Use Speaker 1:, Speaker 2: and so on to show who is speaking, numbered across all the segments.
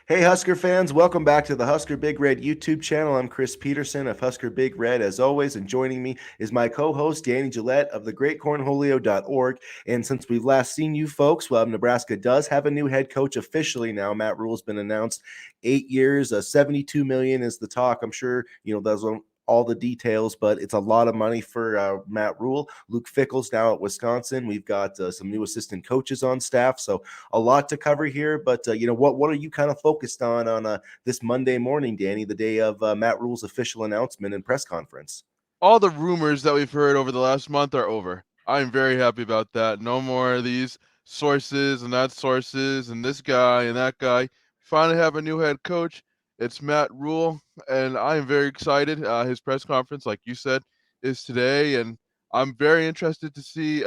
Speaker 1: Hey, Husker fans, welcome back to the Husker Big Red YouTube channel. I'm Chris Peterson of Husker Big Red, as always, and joining me is my co host, Danny Gillette of thegreatcornholio.org. And since we've last seen you folks, well, Nebraska does have a new head coach officially now. Matt Rhule's been announced 8 years, $72 million is the talk. I'm sure, those all the details, but it's a lot of money for Matt Rhule. Luke Fickle's now at Wisconsin. We've got some new assistant coaches on staff, so a lot to cover here. But what are you kind of focused on this Monday morning, Danny, the day of Matt Rhule's official announcement and press conference?
Speaker 2: All the rumors that we've heard over the last month are over. I'm very happy about that. No more of these sources and that sources and this guy and that guy. Finally have a new head coach. It's Matt Rhule, and I'm very excited. His press conference, like you said, is today, and I'm very interested to see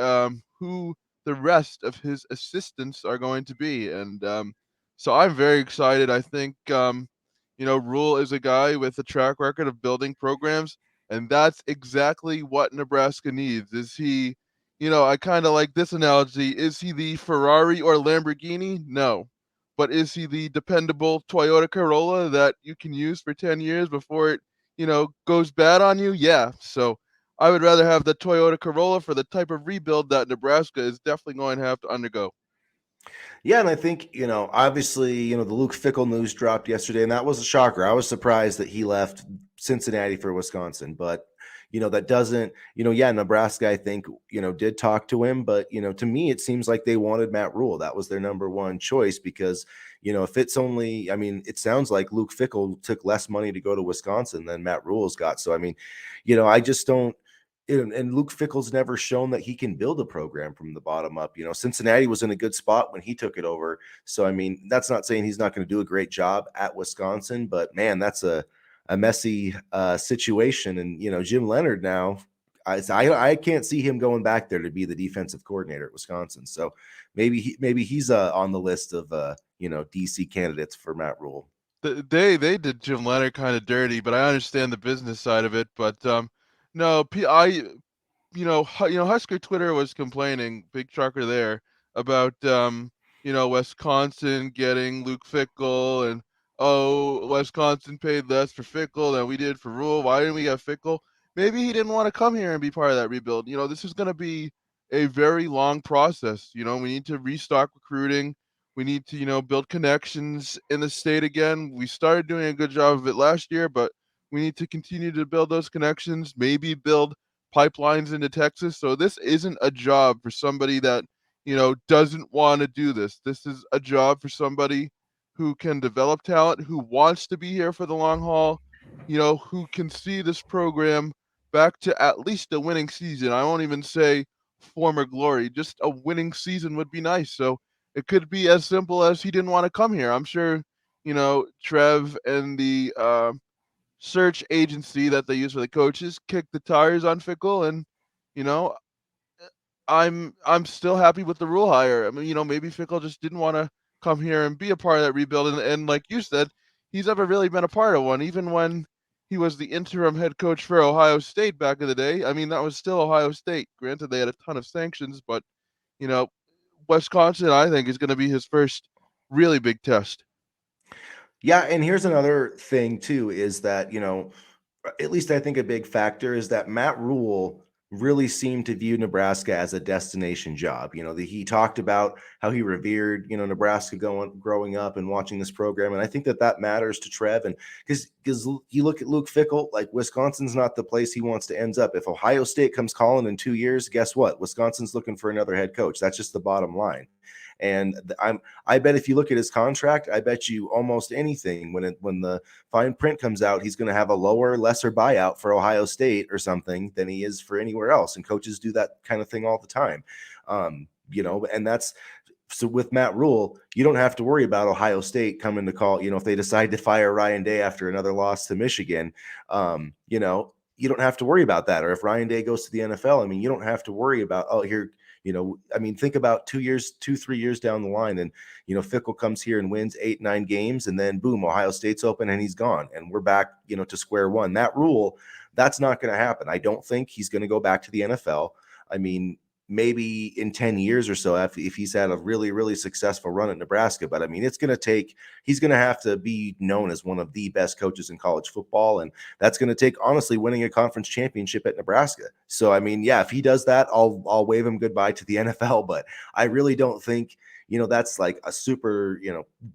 Speaker 2: who the rest of his assistants are going to be. And so I'm very excited. I think, Rhule is a guy with a track record of building programs, and that's exactly what Nebraska needs. Is he, I kind of like this analogy. Is he the Ferrari or Lamborghini? No. But is he the dependable Toyota Corolla that you can use for 10 years before it, goes bad on you? Yeah. So I would rather have the Toyota Corolla for the type of rebuild that Nebraska is definitely going to have to undergo.
Speaker 1: Yeah, and I think, obviously, the Luke Fickle news dropped yesterday, and that was a shocker. I was surprised that he left Cincinnati for Wisconsin, but that doesn't, yeah, Nebraska, I think, did talk to him, but to me, it seems like they wanted Matt Rhule. That was their number one choice because, if it's only, I mean, it sounds like Luke Fickle took less money to go to Wisconsin than Matt Rhule's got. So, I mean, I just don't. And Luke Fickle's never shown that he can build a program from the bottom up. Cincinnati was in a good spot when he took it over. So, I mean, that's not saying he's not going to do a great job at Wisconsin, but man, that's a messy situation. And, Jim Leonard now, I can't see him going back there to be the defensive coordinator at Wisconsin. So maybe he's on the list of, DC candidates for Matt Rhule.
Speaker 2: They did Jim Leonard kind of dirty, but I understand the business side of it. But no, Husker Twitter was complaining, big trucker there, about Wisconsin getting Luke Fickle, and Wisconsin paid less for Fickle than we did for Rhule. Why didn't we get Fickle? Maybe he didn't want to come here and be part of that rebuild. This is going to be a very long process. We need to restock recruiting. We need to, build connections in the state again. We started doing a good job of it last year, but we need to continue to build those connections, maybe build pipelines into Texas. So this isn't a job for somebody that, doesn't want to do this. This is a job for somebody who can develop talent, who wants to be here for the long haul, who can see this program back to at least a winning season. I won't even say former glory, just a winning season would be nice. So it could be as simple as he didn't want to come here. I'm sure, Trev and the search agency that they use for the coaches kicked the tires on Fickle, and you know I'm still happy with the Rule hire. I mean, maybe Fickle just didn't want to come here and be a part of that rebuild, and like you said, he's never really been a part of one, even when he was the interim head coach for Ohio State back in the day. I mean, that was still Ohio State. Granted, they had a ton of sanctions, but you know, Wisconsin, I think, is going to be his first really big test.
Speaker 1: Yeah, and here's another thing too is that, at least I think a big factor is that Matt Rhule really seemed to view Nebraska as a destination job. He talked about how he revered, Nebraska growing up and watching this program, and I think that matters to Trev. And because you look at Luke Fickle, like Wisconsin's not the place he wants to end up. If Ohio State comes calling in 2 years, guess what? Wisconsin's looking for another head coach. That's just the bottom line. And I bet if you look at his contract, I bet you almost anything when the fine print comes out, he's going to have a lesser buyout for Ohio State or something than he is for anywhere else. And coaches do that kind of thing all the time. And that's so with Matt Rhule, you don't have to worry about Ohio State coming to call, if they decide to fire Ryan Day after another loss to Michigan, you don't have to worry about that. Or if Ryan Day goes to the NFL, I mean, you don't have to worry about, oh, here, I mean, think about 3 years down the line, and Fickle comes here and wins 8-9 games, and then boom, Ohio State's open and he's gone, and we're back, to square one. That Rhule, that's not going to happen. I don't think he's going to go back to the NFL. I mean, maybe in 10 years or so, if he's had a really, really successful run at Nebraska. But I mean, he's going to have to be known as one of the best coaches in college football. And that's going to take, honestly, winning a conference championship at Nebraska. So, I mean, yeah, if he does that, I'll wave him goodbye to the NFL. But I really don't think, that's like a super,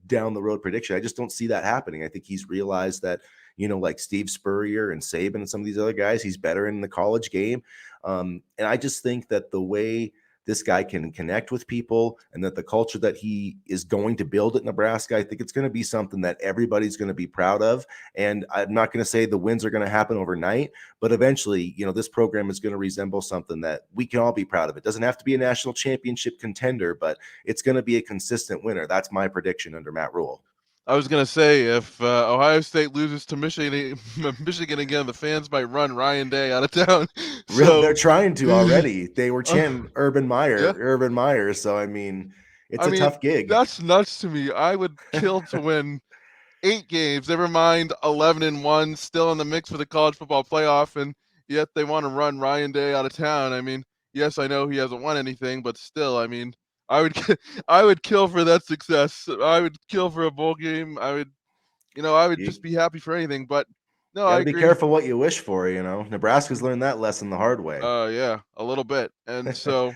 Speaker 1: down the road prediction. I just don't see that happening. I think he's realized that, like Steve Spurrier and Saban and some of these other guys, he's better in the college game. And I just think that the way this guy can connect with people and that the culture that he is going to build at Nebraska, I think it's going to be something that everybody's going to be proud of. And I'm not going to say the wins are going to happen overnight, but eventually, this program is going to resemble something that we can all be proud of. It doesn't have to be a national championship contender, but it's going to be a consistent winner. That's my prediction under Matt Rhule.
Speaker 2: I was gonna say if Ohio State loses to Michigan, Michigan again, the fans might run Ryan Day out of town.
Speaker 1: Really,
Speaker 2: So,
Speaker 1: they're trying to already. They were
Speaker 2: uh,
Speaker 1: chanting Urban
Speaker 2: yeah,
Speaker 1: Meyer. So I mean, it's
Speaker 2: I
Speaker 1: a
Speaker 2: mean
Speaker 1: tough gig.
Speaker 2: that's nuts to me. I would kill to win 8 games, never mind 11-1, still in the mix for the college football playoff, and yet they want to run Ryan Day out of town. I mean, yes, I know he hasn't won anything, but still, I mean, I would I would kill for that success. I would kill for a bowl game. I would just
Speaker 1: You
Speaker 2: be happy for anything. But no,
Speaker 1: got
Speaker 2: I
Speaker 1: to be
Speaker 2: agree.
Speaker 1: careful what you wish for. Nebraska's learned that lesson the hard way.
Speaker 2: Yeah, a little bit. And so,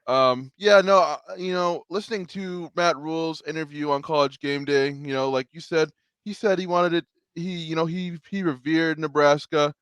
Speaker 2: yeah, no, listening to Matt Rule's interview on College Game Day, like you said, he said he wanted it. He revered Nebraska.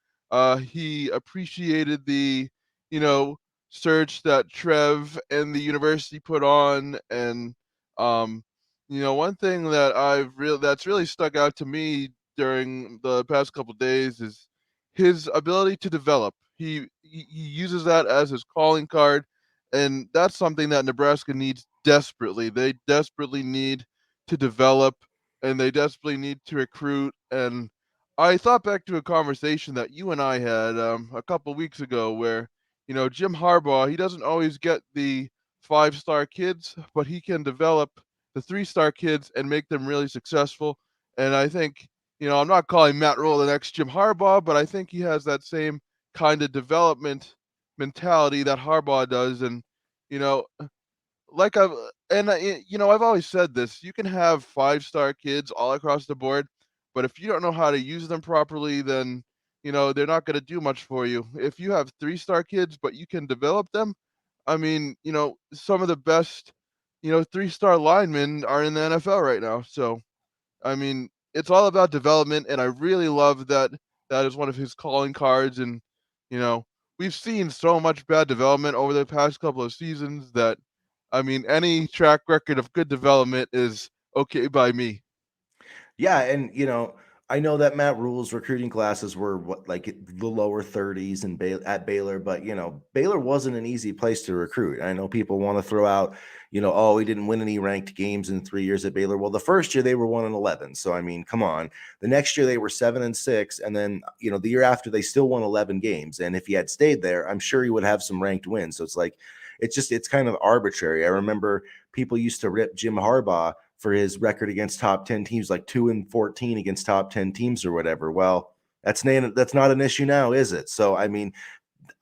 Speaker 2: He appreciated the, you know, search that Trev and the university put on, and um, one thing that that's really stuck out to me during the past couple days is his ability to develop. He uses that as his calling card, and that's something that Nebraska needs desperately. They desperately need to develop, and they desperately need to recruit. And I thought back to a conversation that you and I had a couple weeks ago where, Jim Harbaugh, he doesn't always get the 5-star kids, but he can develop the 3-star kids and make them really successful. And I think, I'm not calling Matt Rhule the next Jim Harbaugh, but I think he has that same kind of development mentality that Harbaugh does. And, you know, like I've and I've always said this, you can have 5-star kids all across the board, but if you don't know how to use them properly, then, they're not going to do much for you. If you have 3-star kids, but you can develop them, I mean, some of the best, 3-star linemen are in the NFL right now. So, I mean, it's all about development, and I really love that that is one of his calling cards. And, you know, we've seen so much bad development over the past couple of seasons that, I mean, any track record of good development is okay by me.
Speaker 1: Yeah, and I know that Matt Rule's recruiting classes were like the lower 30s and at Baylor, but Baylor wasn't an easy place to recruit. I know people want to throw out, oh, he didn't win any ranked games in 3 years at Baylor. Well, the first year they were 1-11, so I mean, come on. The next year they were 7-6, and then the year after they still won 11 games. And if he had stayed there, I'm sure he would have some ranked wins. So it's like, it's kind of arbitrary. I remember people used to rip Jim Harbaugh for his record against top 10 teams, like 2-14 against top 10 teams or whatever. Well, that's not an issue now, is it? So I mean,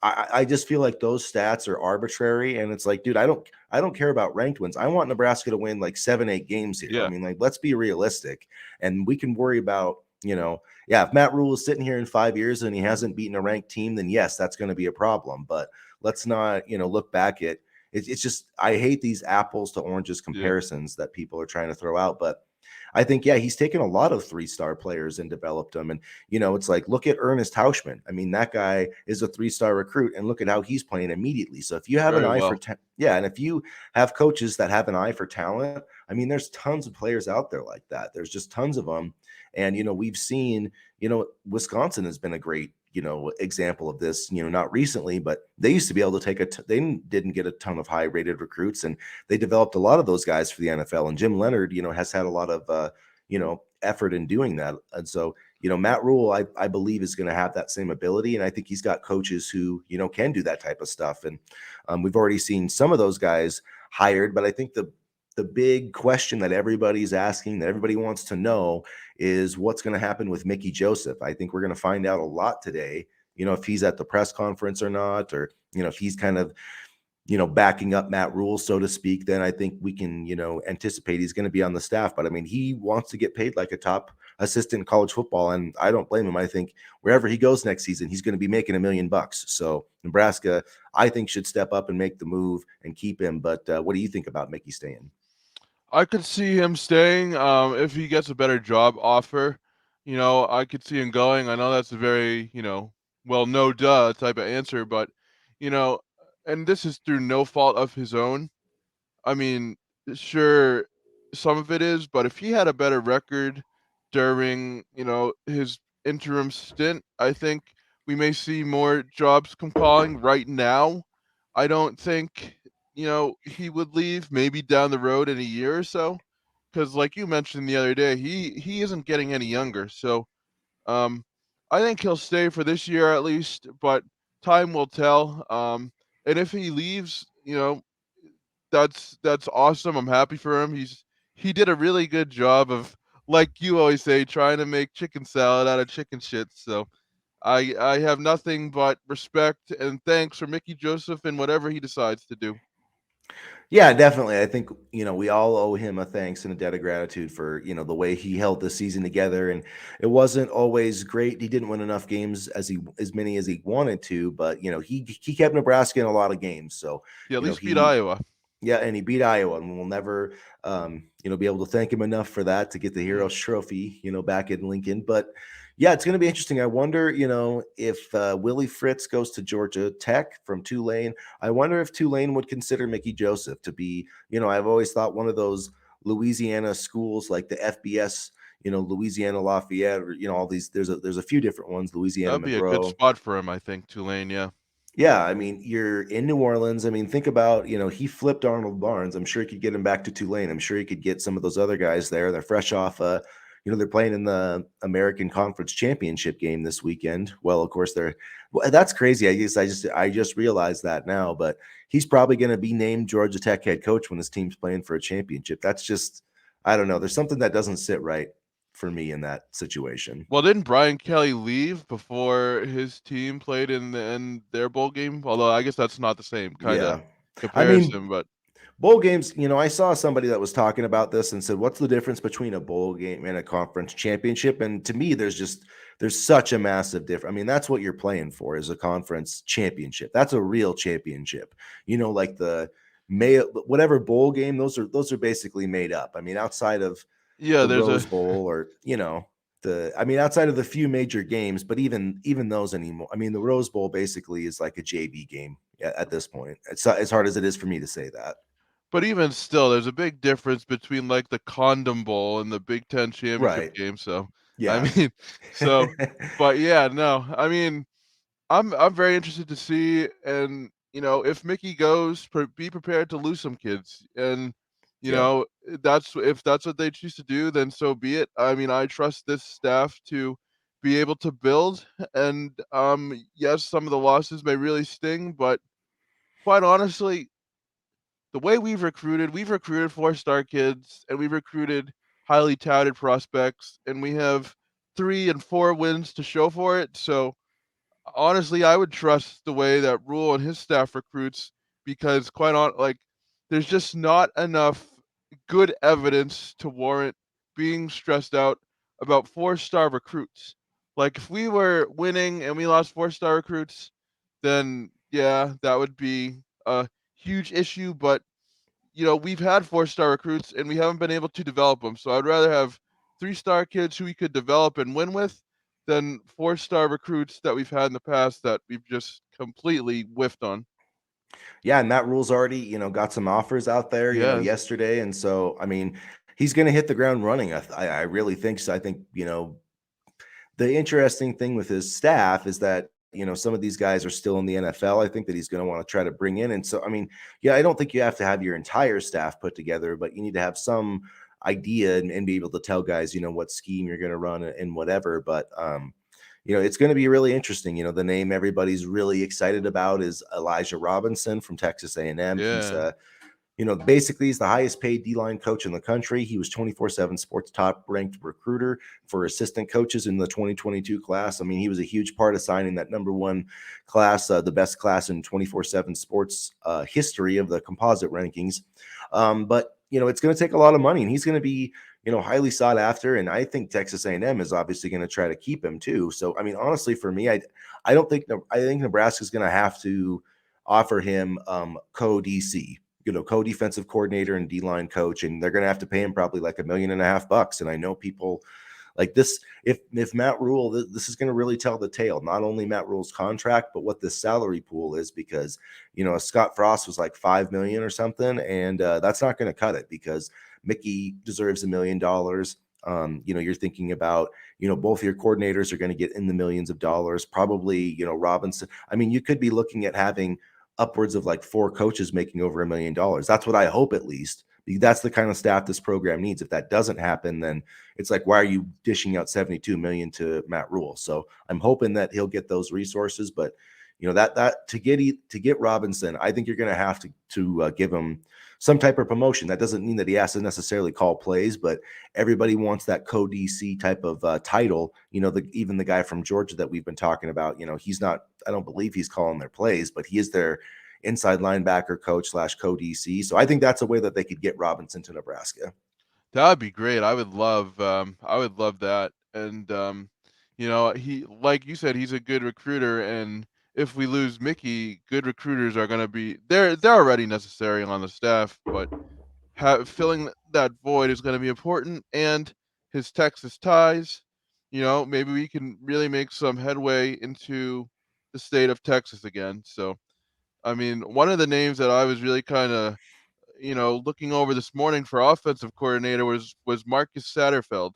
Speaker 1: I just feel like those stats are arbitrary, and it's like, dude, I don't care about ranked wins. I want Nebraska to win like 7-8 games here. I
Speaker 2: Yeah.
Speaker 1: mean, like, let's be realistic, and we can worry about, yeah, if Matt Rhule is sitting here in 5 years and he hasn't beaten a ranked team, then yes, that's going to be a problem. But let's not, look back at it's just, I hate these apples to oranges
Speaker 2: Yeah.
Speaker 1: comparisons that people are trying to throw out. But I think, yeah, he's taken a lot of 3-star players and developed them. And, it's like, look at Ernest Hausmann. I mean, that guy is a 3-star recruit, and look at how he's playing immediately. So if you have an
Speaker 2: Very
Speaker 1: eye for,
Speaker 2: well.
Speaker 1: yeah, and if you have coaches that have an eye for talent, I mean, there's tons of players out there like that. There's just tons of them. And, we've seen, Wisconsin has been a great, example of this, not recently, but they used to be able to they didn't get a ton of high rated recruits, and they developed a lot of those guys for the NFL. And Jim Leonard, has had a lot of, effort in doing that. And so, Matt Rhule, I believe, is going to have that same ability. And I think he's got coaches who, can do that type of stuff. And we've already seen some of those guys hired, but I think the big question that everybody's asking, that everybody wants to know, is what's going to happen with Mickey Joseph. I think we're going to find out a lot today, if he's at the press conference or not, or, if he's kind of backing up Matt Rhule, so to speak, then I think we can, anticipate he's going to be on the staff. But I mean, he wants to get paid like a top assistant in college football, and I don't blame him. I think wherever he goes next season, he's going to be making $1 million. So Nebraska, I think, should step up and make the move and keep him. But what do you think about Mickey staying?
Speaker 2: I could see him staying if he gets a better job offer. I could see him going. I know that's a very, well, no duh type of answer, but, you know, and this is through no fault of his own. I mean, sure, some of it is, but if he had a better record during, his interim stint, I think we may see more jobs come calling. Right now, I don't think, he would leave maybe down the road in a year or so. Because like you mentioned the other day, he isn't getting any younger. So um I think he'll stay for this year at least, but time will tell. And if he leaves, that's awesome. I'm happy for him. He did a really good job of, like you always say, trying to make chicken salad out of chicken shit. So I have nothing but respect and thanks for Mickey Joseph and whatever he decides to do.
Speaker 1: Yeah, definitely. I think, we all owe him a thanks and a debt of gratitude for, the way he held the season together. And it wasn't always great. He didn't win enough games as many as he wanted to, but he kept Nebraska in a lot of games. So,
Speaker 2: He at least beat
Speaker 1: he
Speaker 2: Iowa.
Speaker 1: yeah, and he beat Iowa, and we'll never, be able to thank him enough for that to get the
Speaker 2: Mm.
Speaker 1: Heroes Trophy, back in Lincoln. But yeah, it's going to be interesting. I wonder, if Willie Fritz goes to Georgia Tech from Tulane. I wonder if Tulane would consider Mickey Joseph to be, I've always thought one of those Louisiana schools like the FBS, Louisiana Lafayette, or all these. There's a few different ones, Louisiana
Speaker 2: That'd be a good
Speaker 1: Monroe.
Speaker 2: spot for him, I think, Tulane, yeah.
Speaker 1: Yeah, I mean, you're in New Orleans. I mean, think about, he flipped Arnold Barnes. I'm sure he could get him back to Tulane. I'm sure he could get some of those other guys there. They're fresh off, they're playing in the American Conference Championship game this weekend. Well, of course, that's crazy. I just realized that now, but he's probably going to be named Georgia Tech head coach when his team's playing for a championship. That's just, I don't know. There's something that doesn't sit right for me in that situation.
Speaker 2: Well, didn't Brian Kelly leave before his team played in their bowl game? Although I guess that's not the same kinda
Speaker 1: Yeah. I mean,
Speaker 2: comparison, but
Speaker 1: bowl games, I saw somebody that was talking about this and said, "What's the difference between a bowl game and a conference championship?" And to me, there's such a massive difference. I mean, that's what you're playing for is a conference championship. That's a real championship. Like the May whatever bowl game, those are basically made up. I mean, outside of
Speaker 2: yeah,
Speaker 1: the
Speaker 2: there's a
Speaker 1: Rose Bowl or, outside of the few major games, but even those anymore. I mean, the Rose Bowl basically is like a JV game at this point. It's as hard as it is for me to say that.
Speaker 2: but even still, there's a big difference between, like, the Condom Bowl and the Big Ten championship
Speaker 1: Right.
Speaker 2: game, so, I
Speaker 1: Yeah.
Speaker 2: mean so but yeah, no, I mean, I'm very interested to see, and if Mickey goes, be prepared to lose some kids, and
Speaker 1: Yep.
Speaker 2: that's if that's what they choose to do, then so be it. I mean, I trust this staff to be able to build, and yes, some of the losses may really sting, but quite honestly, the way we've recruited four-star kids, and we've recruited highly touted prospects, and we have 3 and 4 wins to show for it. So honestly, I would trust the way that Rule and his staff recruits because there's just not enough good evidence to warrant being stressed out about four-star recruits. Like if we were winning and we lost four-star recruits, then yeah, that would be a huge issue. But we've had four-star recruits and we haven't been able to develop them. So I'd rather have three-star kids who we could develop and win with than four-star recruits that we've had in the past that we've just completely whiffed on.
Speaker 1: Yeah, and Matt Rule's already, got some offers out there,
Speaker 2: Yes.
Speaker 1: yesterday, and so I mean, he's going to hit the ground running. I really think so. I think the interesting thing with his staff is that some of these guys are still in the NFL. I think that he's going to want to try to bring in, and so I mean, yeah, I don't think you have to have your entire staff put together, but you need to have some idea and be able to tell guys, what scheme you're going to run and whatever. But it's going to be really interesting. The name everybody's really excited about is Elijah Robinson from Texas A&M. He's
Speaker 2: Yeah.
Speaker 1: Basically, he's the highest paid D line coach in the country. He was 24/7 Sports top ranked recruiter for assistant coaches in the 2022 class. I mean, he was a huge part of signing that number one class, the best class in 24/7 Sports history of the composite rankings. But it's going to take a lot of money, and he's going to be highly sought after. And I think Texas A&M is obviously going to try to keep him too. So, I mean, honestly, for me, I don't think I think Nebraska's going to have to offer him co-DC, co-defensive coordinator and D-line coach, and they're going to have to pay him probably like $1.5 million. And I know people like this. If Matt Rhule, this is going to really tell the tale. Not only Matt Rhule's contract, but what this salary pool is, because Scott Frost was like 5 million or something, and that's not going to cut it because Mickey deserves $1 million. You're thinking about, both your coordinators are going to get in the millions of dollars. Probably, Robinson. I mean, you could be looking at having upwards of like 4 coaches making over $1 million. That's what I hope, at least. That's the kind of staff this program needs. If that doesn't happen, then it's like, why are you dishing out 72 million to Matt Rhule? So I'm hoping that he'll get those resources. But that to get Robinson, I think you're going to have to give him some type of promotion. That doesn't mean that he has to necessarily call plays, but everybody wants that co-DC type of title. Even the guy from Georgia that we've been talking about, he's not, I don't believe he's calling their plays, but he is their inside linebacker coach / co-DC. So I think that's a way that they could get Robinson to Nebraska.
Speaker 2: That would be great. I would love that. And he, like you said, he's a good recruiter. And if we lose Mickey, good recruiters are going to be they're already necessary on the staff, but filling that void is going to be important. And his Texas ties, maybe we can really make some headway into the state of Texas again. So, I mean, one of the names that I was really kind of looking over this morning for offensive coordinator was Marcus Satterfeld.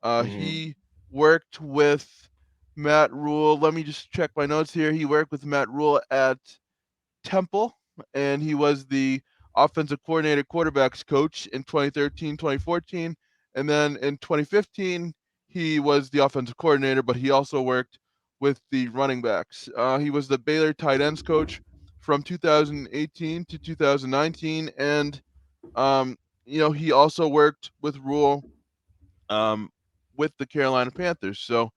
Speaker 1: Mm-hmm.
Speaker 2: He worked with Matt Rhule. Let me just check my notes here. He worked with Matt Rhule at Temple, and he was the offensive coordinator, quarterbacks coach in 2013, 2014. And then in 2015, he was the offensive coordinator, but he also worked with the running backs. He was the Baylor tight ends coach from 2018 to 2019. And, he also worked with Rhule um, with the Carolina Panthers. So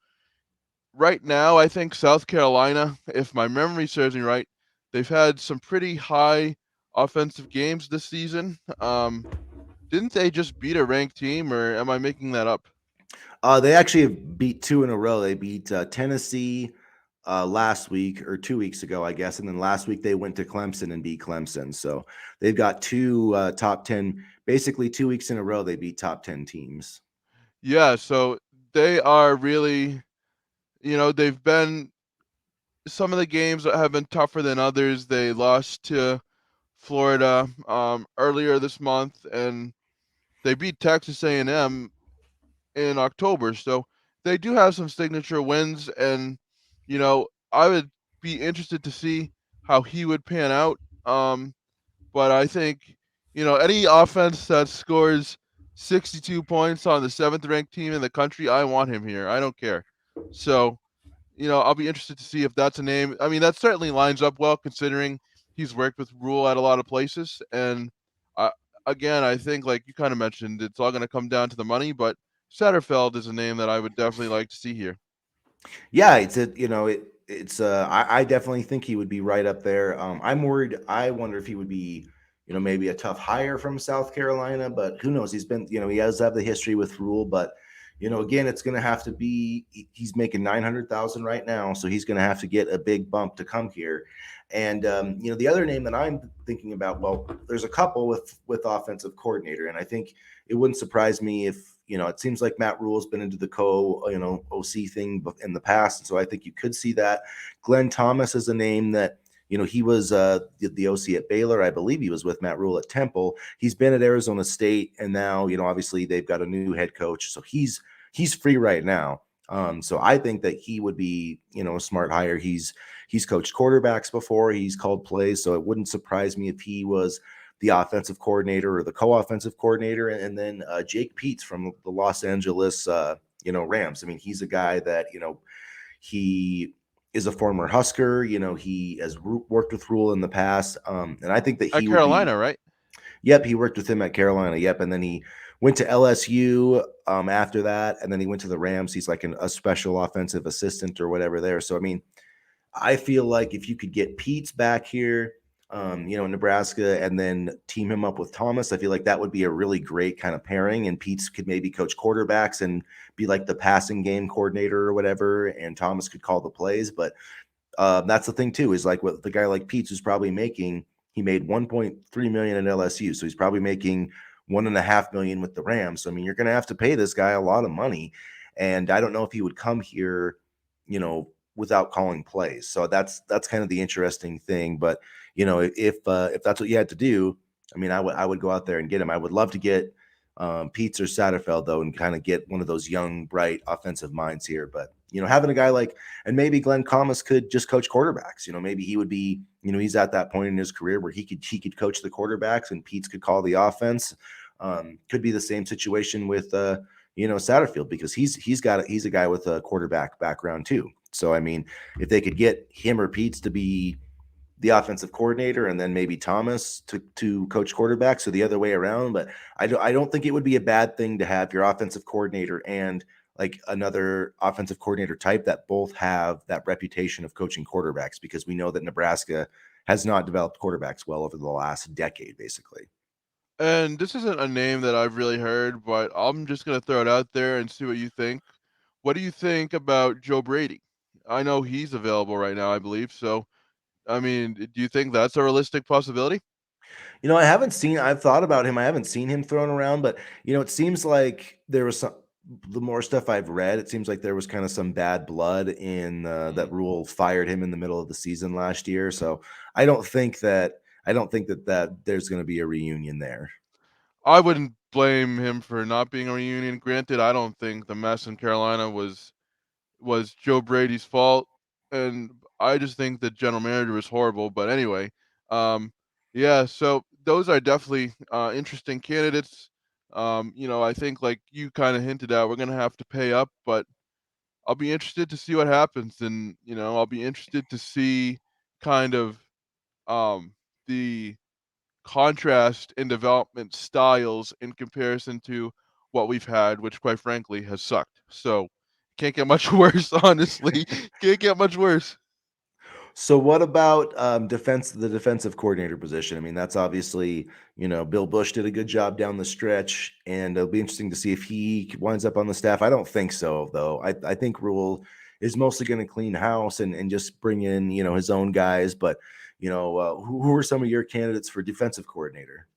Speaker 2: right now, I think South Carolina, if my memory serves me right, they've had some pretty high offensive games this season. Didn't they just beat a ranked team, or am I making that up?
Speaker 1: They actually have beat 2 in a row. They beat Tennessee last week or 2 weeks ago, I guess, and then last week they went to Clemson and beat Clemson. So they've got two top 10, basically 2 weeks in a row. They beat top 10 teams.
Speaker 2: Yeah, so they are really, they've been some of the games that have been tougher than others. They lost to Florida earlier this month, and they beat Texas A&M in October. So they do have some signature wins, and I would be interested to see how he would pan out. But I think any offense that scores 62 points on the seventh ranked team in the country, I want him here. I don't care. So I'll be interested to see if that's a name. I mean, that certainly lines up well considering he's worked with Rule at a lot of places. And uh, again, I think like you kind of mentioned, it's all going to come down to the money. But Satterfeld is a name that I would definitely like to see here.
Speaker 1: Yeah, it's I definitely think he would be right up there. I'm worried. I wonder if he would be, maybe a tough hire from South Carolina, but who knows? He's been, he does have the history with Rule, but again, it's going to have to be. He's making 900,000 right now, so he's going to have to get a big bump to come here. And the other name that I'm thinking about, well, there's a couple with offensive coordinator, and I think it wouldn't surprise me if it seems like Matt Rhule's been into the OC thing in the past, and so I think you could see that. Glenn Thomas is a name that he was the OC at Baylor. I believe he was with Matt Rhule at Temple. He's been at Arizona State, and now obviously they've got a new head coach, so he's free right now. So I think that he would be a smart hire. He's coached quarterbacks before. He's called plays, so it wouldn't surprise me if he was the offensive coordinator or the co-offensive coordinator. And then Jake Peets from the Los Angeles Rams. I mean, he's a guy that he is a former Husker. He has worked with Rule in the past, and I think that
Speaker 2: At
Speaker 1: he would be.
Speaker 2: Carolina, right?
Speaker 1: Yep, he worked with him at Carolina. Yep, and then he went to LSU after that, and then he went to the Rams. He's like a special offensive assistant or whatever there. So I mean, I feel like if you could get Pete's back here, Nebraska, and then team him up with Thomas, I feel like that would be a really great kind of pairing. And Pete's could maybe coach quarterbacks and be like the passing game coordinator or whatever, and Thomas could call the plays. But that's the thing too, is like what the guy like Pete's who's probably making, he made 1.3 million at LSU. So he's probably making 1.5 million with the Rams. So I mean, you're gonna have to pay this guy a lot of money. And I don't know if he would come here, without calling plays. So that's kind of the interesting thing. But if that's what you had to do, I mean, I would go out there and get him. I would love to get Pete's or Satterfeld though, and kind of get one of those young, bright offensive minds here. But having a guy like, and maybe Glenn Thomas could just coach quarterbacks. Maybe he would be, he's at that point in his career where he could coach the quarterbacks and Pete's could call the offense. Could be the same situation with Satterfield, because he's a guy with a quarterback background too. So I mean, if they could get him or Pete's to be the offensive coordinator and then maybe Thomas to coach quarterbacks, or the other way around. But I don't think it would be a bad thing to have your offensive coordinator and like another offensive coordinator type that both have that reputation of coaching quarterbacks, because we know that Nebraska has not developed quarterbacks well over the last decade, basically.
Speaker 2: And this isn't a name that I've really heard, but I'm just gonna throw it out there and see what you think. What do you think about Joe Brady? I know he's available right now, I believe. So, I mean, do you think that's a realistic possibility?
Speaker 1: I've thought about him. I haven't seen him thrown around, but it seems like there was the more stuff I've read, it seems like there was kind of some bad blood in
Speaker 2: Mm.
Speaker 1: that Rule fired him in the middle of the season last year. So I don't think that there's going to be a reunion there.
Speaker 2: I wouldn't blame him for not being a reunion. Granted, I don't think the mess in Carolina was Joe Brady's fault, and I just think the general manager was horrible. But anyway, um, yeah. So those are definitely interesting candidates. I think like you kind of hinted at, we're gonna have to pay up, but I'll be interested to see what happens, and I'll be interested to see kind of the contrast in development styles in comparison to what we've had, which quite frankly has sucked. So can't get much worse, honestly. Can't get much worse.
Speaker 1: So what about the defensive coordinator position? I mean, that's obviously, Bill Bush did a good job down the stretch, and it'll be interesting to see if he winds up on the staff. I don't think so, though. I think Rule is mostly going to clean house and just bring in, his own guys. But, who are some of your candidates for defensive coordinator?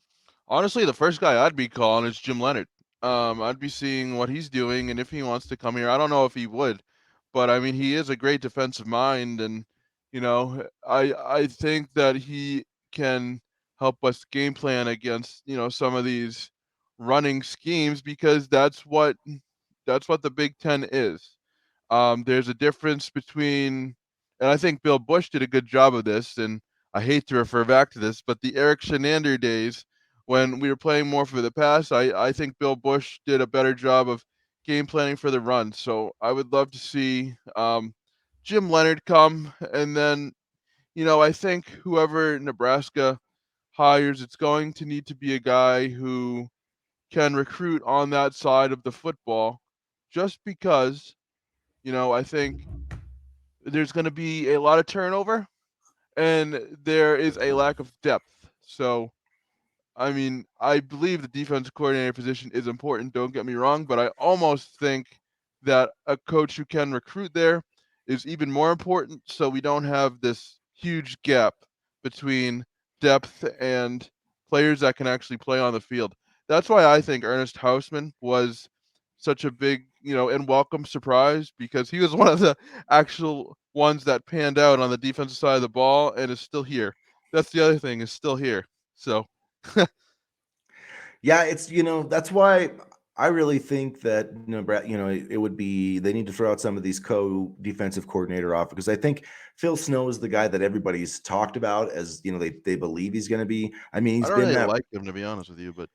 Speaker 2: Honestly, the first guy I'd be calling is Jim Leonard. I'd be seeing what he's doing and if he wants to come here. I don't know if he would, but I mean, he is a great defensive mind, and I think that he can help us game plan against some of these running schemes, because that's what the Big Ten is. There's a difference between, and I think Bill Bush did a good job of this, and I hate to refer back to this, but the Eric Shenander days when we were playing more for the pass, I think Bill Bush did a better job of game planning for the run. So I would love to see Jim Leonard come, and then I think whoever Nebraska hires, it's going to need to be a guy who can recruit on that side of the football, just because I think there's going to be a lot of turnover and there is a lack of depth. So, I mean, I believe the defensive coordinator position is important, don't get me wrong, but I almost think that a coach who can recruit there is even more important, so we don't have this huge gap between depth and players that can actually play on the field. That's why I think Ernest Hausman was such a big, and welcome surprise, because he was one of the actual ones that panned out on the defensive side of the ball and is still here. That's the other thing, is still here. So,
Speaker 1: Yeah, that's why I really think that it would be, they need to throw out some of these co-defensive coordinator off, because I think Phil Snow is the guy that everybody's talked about as they believe he's going to be. I mean,
Speaker 2: I
Speaker 1: he's
Speaker 2: don't
Speaker 1: been
Speaker 2: really
Speaker 1: Matt.
Speaker 2: like him, to be honest with you, but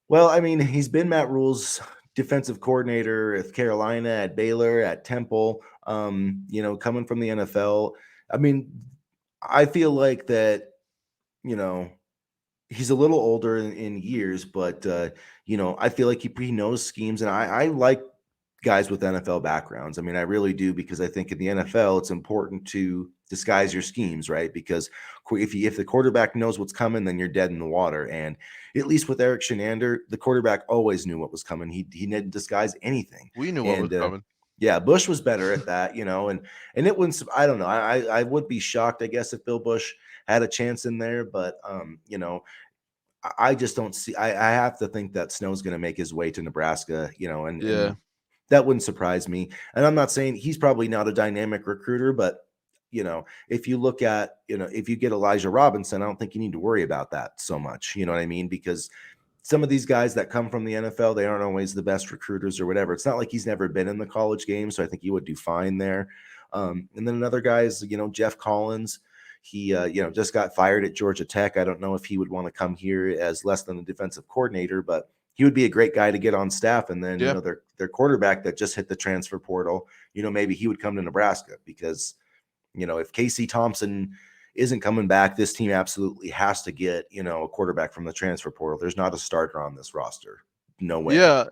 Speaker 1: Well, I mean, he's been Matt Rule's defensive coordinator at Carolina, at Baylor, at Temple. Coming from the NFL. I mean, I feel like that. You know, he's a little older in years, but I feel like he knows schemes, and I like guys with NFL backgrounds. I mean, I really do because I think in the NFL it's important to disguise your schemes, right? Because if the quarterback knows what's coming, then you're dead in the water. And at least with Eric Shenander, the quarterback always knew what was coming. He didn't disguise anything,
Speaker 2: We knew what was
Speaker 1: and
Speaker 2: coming.
Speaker 1: yeah, Bush was better at that, and it wouldn't. I don't know. I would be shocked, I guess, if Bill Bush had a chance in there, but I just don't see. I have to think that Snow's going to make his way to Nebraska,
Speaker 2: Yeah.
Speaker 1: and that wouldn't surprise me. And I'm not saying he's probably not a dynamic recruiter, but if you look at, if you get Elijah Robinson, I don't think you need to worry about that so much. You know what I mean? Because some of these guys that come from the NFL, they aren't always the best recruiters or whatever. It's not like he's never been in the college game, so I think he would do fine there. And then another guy is, Jeff Collins. He, just got fired at Georgia Tech. I don't know if he would want to come here as less than a defensive coordinator, but he would be a great guy to get on staff. And then,
Speaker 2: Yeah.
Speaker 1: their quarterback that just hit the transfer portal, maybe he would come to Nebraska because, if Casey Thompson isn't coming back, this team absolutely has to get, a quarterback from the transfer portal. There's not a starter on this roster. No way.
Speaker 2: Yeah,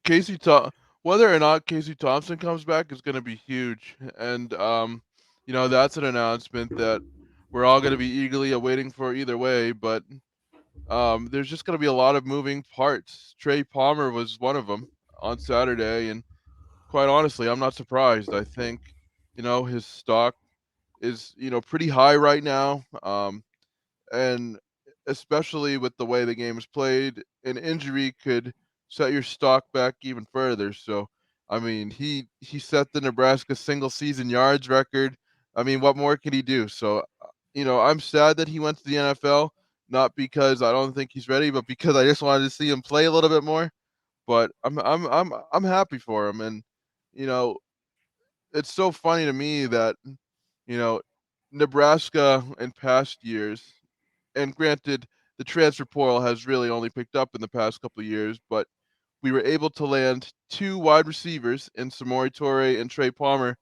Speaker 2: Casey Thom whether or not Casey Thompson comes back is gonna be huge, and, that's an announcement that we're all gonna be eagerly awaiting for either way, but, there's just gonna be a lot of moving parts. Trey Palmer was one of them on Saturday, and quite honestly, I'm not surprised. I think, his stock is, pretty high right now, and especially with the way the game is played, an injury could set your stock back even further. So, I mean, he set the Nebraska single season yards record. I mean, what more can he do? So, I'm sad that he went to the NFL, not because I don't think he's ready, but because I just wanted to see him play a little bit more. But I'm happy for him, and you know, it's so funny to me that you know Nebraska in past years, and granted, the transfer portal has really only picked up in the past couple of years, but we were able to land two wide receivers in Samori Toure and Trey Palmer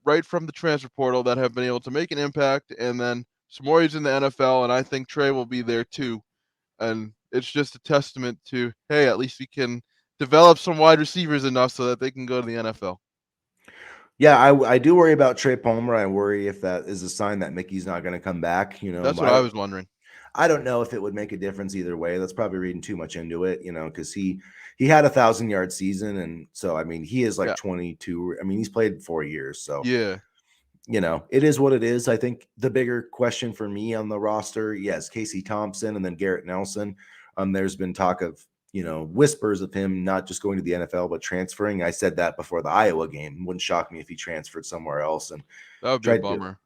Speaker 2: right from the transfer portal that have been able to make an impact. And then Samori's in the NFL, and I think Trey will be there too. And it's just a testament to, hey, at least we can develop some wide receivers enough so that they can go to the NFL.
Speaker 1: Yeah, I do worry about Trey Palmer. I worry if that is a sign that Mickey's not going to come back.
Speaker 2: That's what
Speaker 1: I
Speaker 2: I
Speaker 1: don't
Speaker 2: was wondering.
Speaker 1: I don't know if it would make a difference either way. That's probably reading too much into it, because he had 1,000-yard season, and so I mean he is like
Speaker 2: Yeah.
Speaker 1: 22. I mean he's played 4 years, so
Speaker 2: Yeah.
Speaker 1: it is what it is. I think the bigger question for me on the roster, yes, Casey Thompson and then Garrett Nelson. There's been talk of, whispers of him not just going to the NFL but transferring. I said that before the Iowa game. Wouldn't shock me if he transferred somewhere else and
Speaker 2: That would be a
Speaker 1: tried to.
Speaker 2: bummer.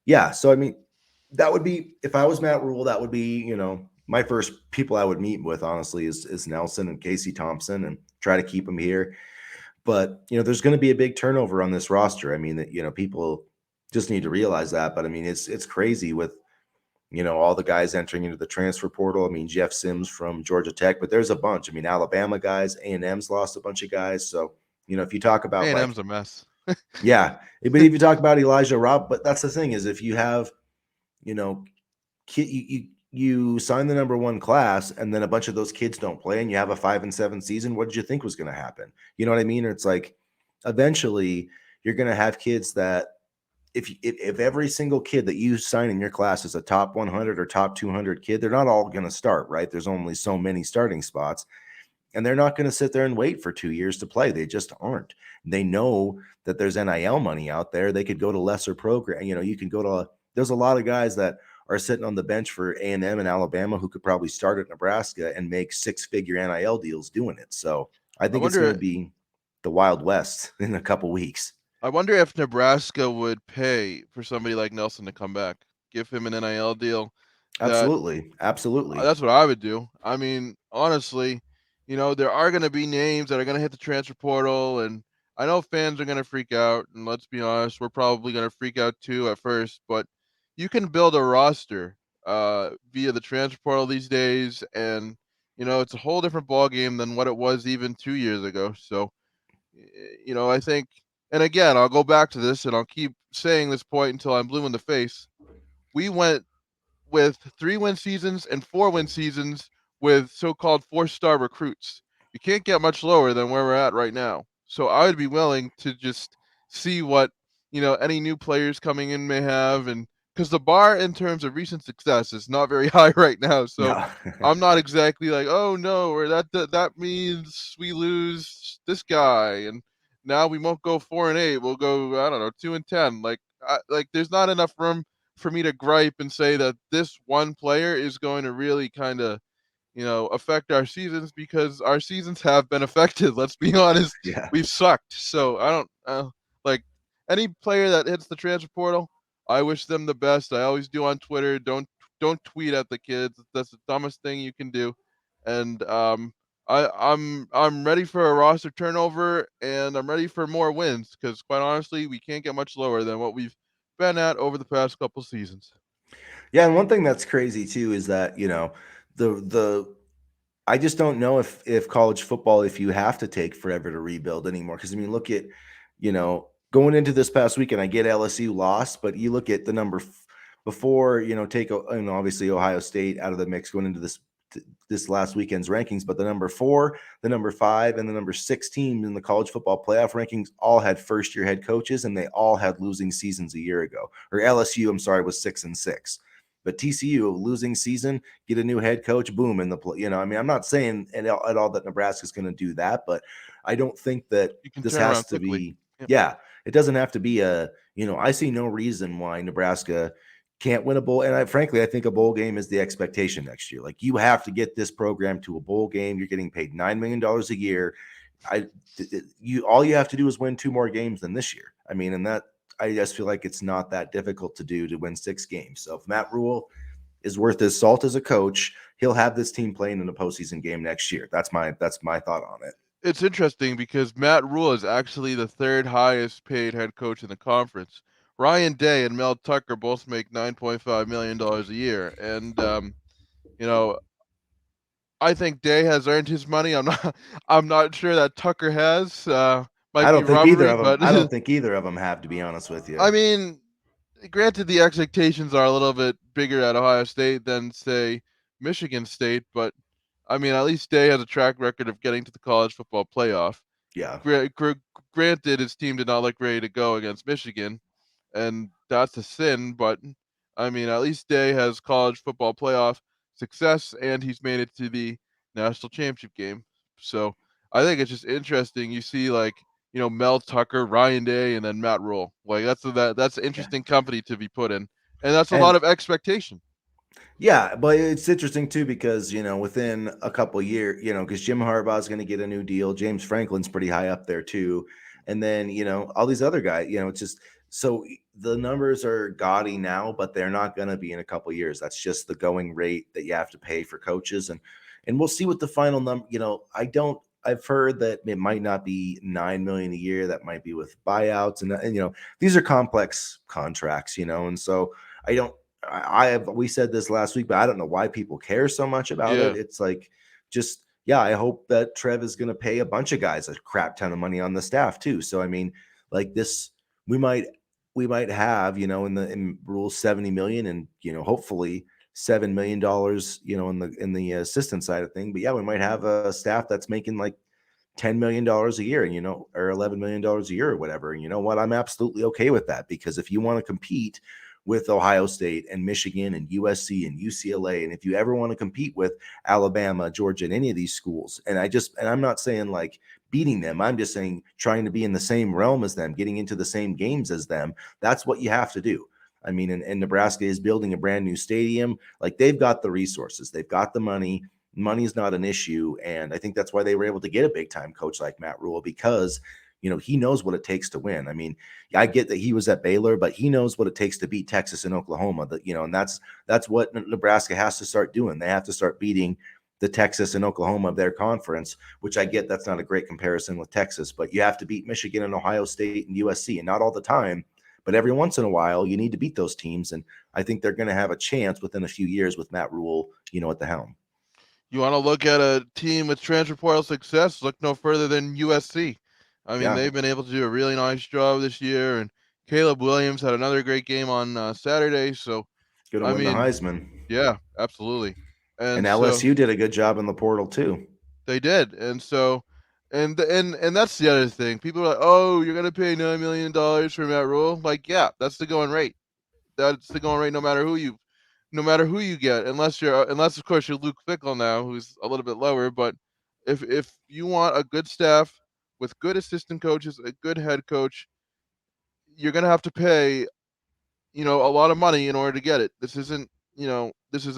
Speaker 1: Yeah, so I mean, that would be, if I was Matt Rhule, that would be, my first people I would meet with, honestly, is Nelson and Casey Thompson and try to keep them here. But there's going to be a big turnover on this roster. I mean, that people just need to realize that. But I mean, it's crazy with all the guys entering into the transfer portal. I mean, Jeff Sims from Georgia Tech, but there's a bunch. I mean, Alabama guys, A&M's lost a bunch of guys. So if you talk about
Speaker 2: A&M's
Speaker 1: like,
Speaker 2: a mess.
Speaker 1: yeah, but if you talk about Elijah Robb, but that's the thing is if you have you know you sign the number one class and then a bunch of those kids don't play and you have a 5-7 season, what did you think was going to happen? You know what I mean? It's like eventually you're going to have kids that if every single kid that you sign in your class is a top 100 or top 200 kid, they're not all going to start, right? There's only so many starting spots, and they're not going to sit there and wait for 2 years to play. They just aren't. They know that there's NIL money out there. They could go to lesser program. You can go to. There's a lot of guys that are sitting on the bench for A&M and Alabama who could probably start at Nebraska and make 6-figure NIL deals doing it. So I
Speaker 2: I
Speaker 1: think it's going to
Speaker 2: wonder
Speaker 1: be the Wild West in a couple weeks.
Speaker 2: I wonder if Nebraska would pay for somebody like Nelson to come back, give him an NIL deal. That
Speaker 1: Absolutely, absolutely.
Speaker 2: that's what I would do. I mean, honestly, there are going to be names that are going to hit the transfer portal, and I know fans are going to freak out. And let's be honest, we're probably going to freak out too at first. But you can build a roster via the transfer portal these days, and it's a whole different ball game than what it was even 2 years ago. So I think, and again, I'll go back to this and I'll keep saying this point until I'm blue in the face. We went with 3-win seasons and 4-win seasons with so-called 4-star recruits. You can't get much lower than where we're at right now. So I would be willing to just see what, any new players coming in may have, and because the bar in terms of recent success is not very high right now. So
Speaker 1: No.
Speaker 2: I'm not exactly like, oh no, or that means we lose this guy, and now we won't go 4-8. We'll go, I don't know, 2-10. Like there's not enough room for me to gripe and say that this one player is going to really kind of, affect our seasons, because our seasons have been affected. Let's be honest,
Speaker 1: Yeah.
Speaker 2: we've sucked. So I don't like any player that hits the transfer portal. I wish them the best. I always do on Twitter. Don't tweet at the kids. That's the dumbest thing you can do. And I'm ready for a roster turnover, and I'm ready for more wins, because quite honestly, we can't get much lower than what we've been at over the past couple seasons.
Speaker 1: Yeah, and one thing that's crazy too is that, the I just don't know if college football, if you have to take forever to rebuild anymore. Because I mean, look at, going into this past weekend, I get LSU lost, but you look at the number before, take obviously Ohio State out of the mix going into this last weekend's rankings, but the number 4, the number 5, and the number 6 teams in the college football playoff rankings all had first year head coaches, and they all had losing seasons a year ago. Or LSU, I'm sorry, was 6-6. But TCU, losing season, get a new head coach, boom, in the play. I mean, I'm not saying at all that Nebraska's going to do that, but I don't think that
Speaker 2: You can
Speaker 1: this
Speaker 2: turn
Speaker 1: has
Speaker 2: around
Speaker 1: to
Speaker 2: quickly.
Speaker 1: be,
Speaker 2: Yep.
Speaker 1: yeah, it doesn't have to be I see no reason why Nebraska can't win a bowl. And frankly, I think a bowl game is the expectation next year. Like, you have to get this program to a bowl game. You're getting paid $9 million a year. All you have to do is win 2 more games than this year. I mean, and that, I just feel like it's not that difficult to do, to win 6 games. So if Matt Rhule is worth his salt as a coach, he'll have this team playing in a postseason game next year. That's my thought on it.
Speaker 2: It's interesting because Matt Rhule is actually the 3rd highest paid head coach in the conference. Ryan Day and Mel Tucker both make $9.5 million a year. And, you know, I think Day has earned his money. I'm not sure that Tucker has.
Speaker 1: I
Speaker 2: Might be
Speaker 1: don't think either
Speaker 2: robbery,
Speaker 1: of them.
Speaker 2: but
Speaker 1: I don't think either of them have, to be honest with you.
Speaker 2: I mean, granted, the expectations are a little bit bigger at Ohio State than, say, Michigan State, but I mean, at least Day has a track record of getting to the college football playoff.
Speaker 1: Yeah.
Speaker 2: Granted, his team did not look ready to go against Michigan, and that's a sin. But I mean, at least Day has college football playoff success, and he's made it to the national championship game. So I think it's just interesting. You see, like, Mel Tucker, Ryan Day, and then Matt Rhule. Like that's an
Speaker 1: Yeah.
Speaker 2: interesting company to be put in, and that's a
Speaker 1: And
Speaker 2: lot of expectation.
Speaker 1: yeah, but it's interesting too because, within a couple of years, because Jim Harbaugh is going to get a new deal. James Franklin's pretty high up there too. And then, all these other guys, it's just so the numbers are gaudy now, but they're not going to be in a couple of years. That's just the going rate that you have to pay for coaches. And we'll see what the final number, I've heard that it might not be 9 million a year. That might be with buyouts. And these are complex contracts, and so I don't, we said this last week, but I don't know why people care so much about it.
Speaker 2: Yeah,
Speaker 1: It's like, just, yeah, I hope that Trev is going to pay a bunch of guys a crap ton of money on the staff too. So I mean, like this, we might have, in Rule 70 million, and hopefully $7 million, in the assistant side of thing. But yeah, we might have a staff that's making like $10 million a year, and or $11 million a year or whatever. And you know what? I'm absolutely okay with that, because if you want to compete with Ohio State and Michigan and USC and UCLA, and if you ever want to compete with Alabama, Georgia, and any of these schools, and I'm not saying like beating them, I'm just saying trying to be in the same realm as them, getting into the same games as them, that's what you have to do. I mean, and Nebraska is building a brand new stadium. Like, they've got the resources, they've got the money. Money is not an issue. And I think that's why they were able to get a big time coach like Matt Rhule, because he knows what it takes to win. I mean, I get that he was at Baylor, but he knows what it takes to beat Texas and Oklahoma. And that's what Nebraska has to start doing. They have to start beating the Texas and Oklahoma of their conference, which I get that's not a great comparison with Texas, but you have to beat Michigan and Ohio State and USC, and not all the time, but every once in a while you need to beat those teams. And I think they're going to have a chance within a few years with Matt Rhule, at the helm.
Speaker 2: you want to look at a team with transfer portal success? Look no further than USC. I mean,
Speaker 1: Yeah.
Speaker 2: they've been able to do a really nice job this year, and Caleb Williams had another great game on Saturday. So
Speaker 1: Gonna
Speaker 2: I
Speaker 1: win the
Speaker 2: mean,
Speaker 1: Heisman.
Speaker 2: yeah, absolutely.
Speaker 1: And
Speaker 2: And so
Speaker 1: LSU did a good job in the portal too.
Speaker 2: they did, and so and that's the other thing. People are like, "Oh, you're gonna pay $9 million for Matt Rhule?" Like, yeah, that's the going rate. That's the going rate, no matter who you get, unless of course you're Luke Fickle now, who's a little bit lower. But if you want a good staff with good assistant coaches, a good head coach, you're gonna have to pay, a lot of money in order to get it. This isn't, this is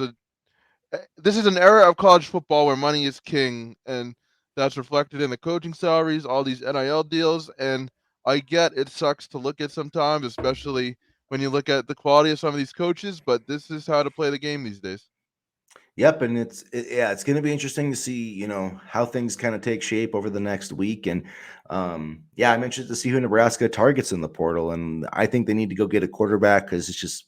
Speaker 2: an era of college football where money is king, and that's reflected in the coaching salaries, all these NIL deals. And I get it sucks to look at sometimes, especially when you look at the quality of some of these coaches, but this is how to play the game these days.
Speaker 1: Yep, and yeah, it's going to be interesting to see, how things kind of take shape over the next week. And yeah, I'm interested to see who Nebraska targets in the portal, and I think they need to go get a quarterback because it's just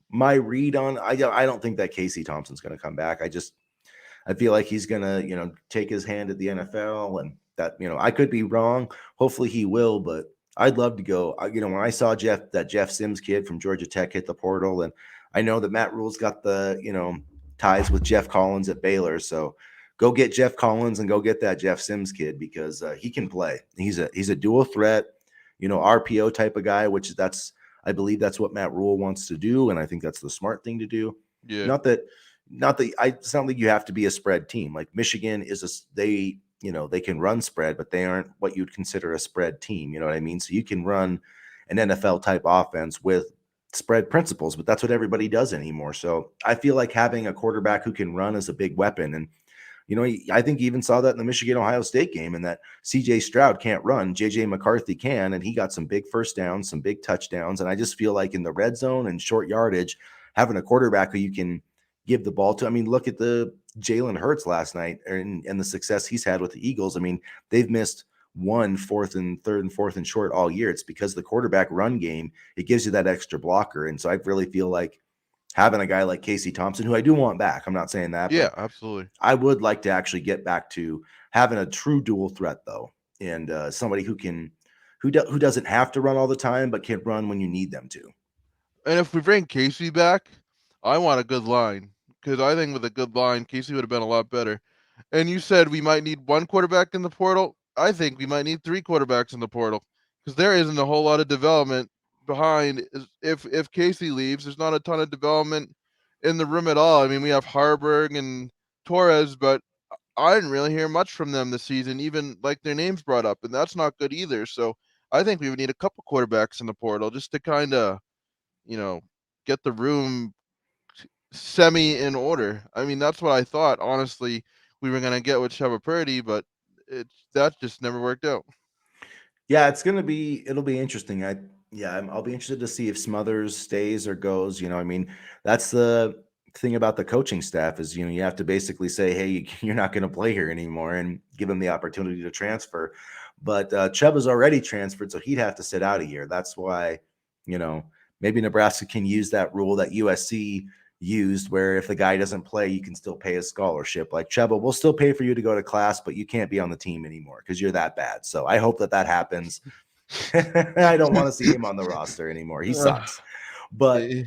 Speaker 1: my read on. I don't think that Casey Thompson's going to come back. I feel like he's gonna, take his hand at the NFL, and that, I could be wrong. Hopefully, he will, but I'd love to go. When I saw that Jeff Sims kid from Georgia Tech hit the portal, and I know that Matt Rule's got the, ties with Jeff Collins at Baylor, so go get Jeff Collins and go get that Jeff Sims kid because he can play. He's a dual threat, RPO type of guy, which I believe that's what Matt Rhule wants to do, and I think that's the smart thing to do.
Speaker 2: Yeah.
Speaker 1: Not that it's not like you have to be a spread team. Like Michigan they can run spread, but they aren't what you'd consider a spread team. You know what I mean? So you can run an NFL type offense with spread principles, but that's what everybody does anymore. So I feel like having a quarterback who can run is a big weapon. And I think you even saw that in the Michigan Ohio State game, and that CJ Stroud can't run, JJ McCarthy can, and he got some big first downs, some big touchdowns. And I just feel like in the red zone and short yardage, having a quarterback who you can give the ball to. I mean, look at the Jalen Hurts last night and the success he's had with the Eagles. I mean, they've missed one fourth and third and fourth and short all year. It's because the quarterback run game, it gives you that extra blocker. And so I really feel like having a guy like Casey Thompson, who I do want back, I'm not saying that,
Speaker 2: Yeah,
Speaker 1: but
Speaker 2: absolutely.
Speaker 1: I would like to actually get back to having a true dual threat though, and somebody who doesn't have to run all the time, but can run when you need them to.
Speaker 2: And if we bring Casey back, I want a good line because I think with a good line, Casey would have been a lot better. And you said we might need one quarterback in the portal. I think we might need three quarterbacks in the portal because there isn't a whole lot of development behind. If Casey leaves, there's not a ton of development in the room at all. I mean, we have Harburg and Torres, but I didn't really hear much from them this season, even like their names brought up, and that's not good either. So I think we would need a couple quarterbacks in the portal just to kind of, you know, get the room semi in order. I mean, that's what I thought. Honestly, we were gonna get with Sheva Purdy, but that just never worked out.
Speaker 1: Yeah, it'll be interesting. I'll be interested to see if Smothers stays or goes. I mean, that's the thing about the coaching staff is, you have to basically say, hey, you're not going to play here anymore and give him the opportunity to transfer. But Chubb is already transferred, so he'd have to sit out a year. That's why, you know, maybe Nebraska can use that rule that USC used where if the guy doesn't play, you can still pay his scholarship. Like Chuba, we'll still pay for you to go to class, but you can't be on the team anymore because you're that bad. So I hope that happens. I don't want to see him on the roster anymore. He sucks. But
Speaker 2: Eh,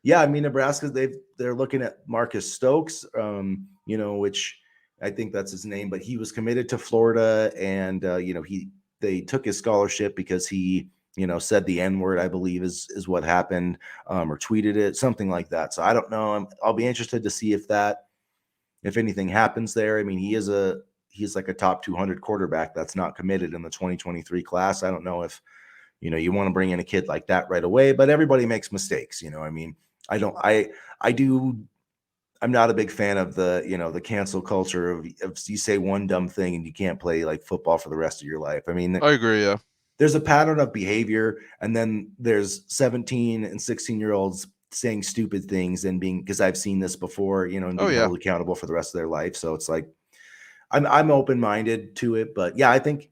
Speaker 1: yeah, I mean Nebraska, they're looking at Marcus Stokes, which I think that's his name, but he was committed to Florida, and they took his scholarship because he said the N word, I believe is what happened, or tweeted it, something like that. So I don't know. I'll be interested to see if anything happens there. I mean, he's like a top 200 quarterback that's not committed in the 2023 class. I don't know if you want to bring in a kid like that right away, but everybody makes mistakes. I mean, I don't, I do. I'm not a big fan of the cancel culture of you say one dumb thing and you can't play like football for the rest of your life. I mean,
Speaker 2: I agree. Yeah.
Speaker 1: there's a pattern of behavior, and then there's 17 and 16-year-olds saying stupid things and being, because I've seen this before, and
Speaker 2: Oh
Speaker 1: being
Speaker 2: yeah.
Speaker 1: held accountable for the rest of their life. So it's like I'm open-minded to it, but yeah, I think